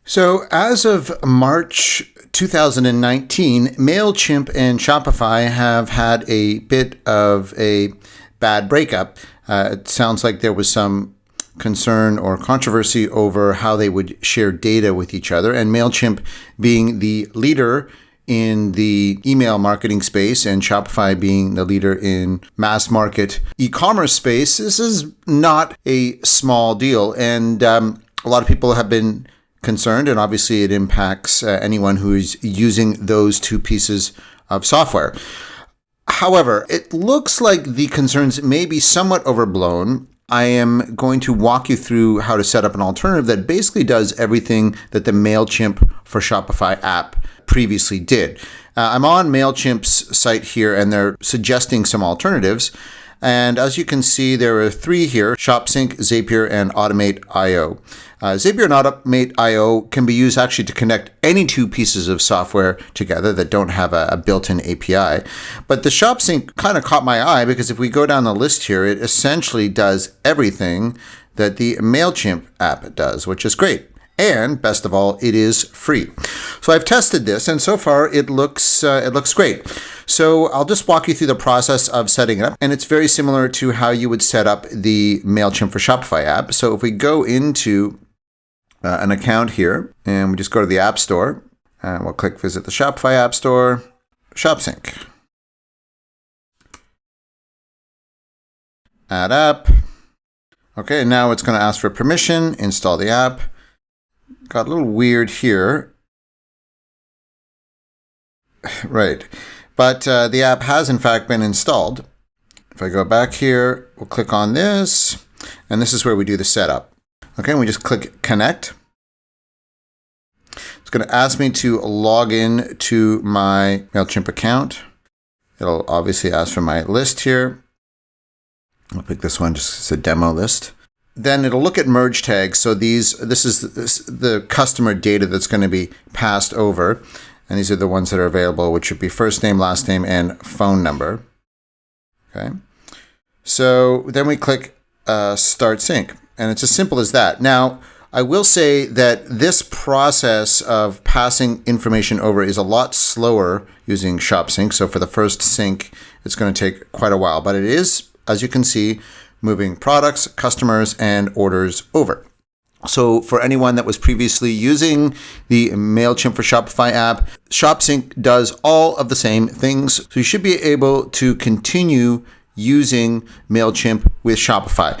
So as of March 2019, Mailchimp and Shopify have had a bit of a bad breakup. It sounds like there was some concern or controversy over how they would share data with each other. And Mailchimp, being the leader in the email marketing space and Shopify being the leader in mass market e-commerce space, this is not a small deal. And a lot of people have been concerned, and obviously it impacts anyone who is using those two pieces of software. However, it looks like the concerns may be somewhat overblown. I am going to walk you through how to set up an alternative that basically does everything that the Mailchimp for Shopify app previously did. I'm on Mailchimp's site here, and they're suggesting some alternatives. And as you can see, there are three here: ShopSync, Zapier, and Automate.io. Zapier and Automate.io can be used actually to connect any two pieces of software together that don't have a built-in API. But the ShopSync kind of caught my eye because if we go down the list here, it essentially does everything that the Mailchimp app does, which is great. And best of all, it is free. So I've tested this, and so far it looks great. So I'll just walk you through the process of setting it up, and it's very similar to how you would set up the Mailchimp for Shopify app. So if we go into an account here, and we just go to the App Store, and we'll click Visit the Shopify App Store, ShopSync, Add App. Okay, now it's going to ask for permission, install the app. Got a little weird here. Right. But the app has in fact been installed. If I go back here, we'll click on this, and this is where we do the setup. Okay, and we just click connect. It's going to ask me to log in to my Mailchimp account. It'll obviously ask for my list here. I'll pick this one just as a demo list. Then it'll look at merge tags. So this is the customer data that's going to be passed over. And these are the ones that are available, which would be first name, last name, and phone number. Okay. So then we click Start Sync. And it's as simple as that. Now, I will say that this process of passing information over is a lot slower using ShopSync. So for the first sync, it's going to take quite a while. But it is, as you can see, moving products, customers, and orders over. So for anyone that was previously using the Mailchimp for Shopify app, ShopSync does all of the same things. So you should be able to continue using Mailchimp with Shopify.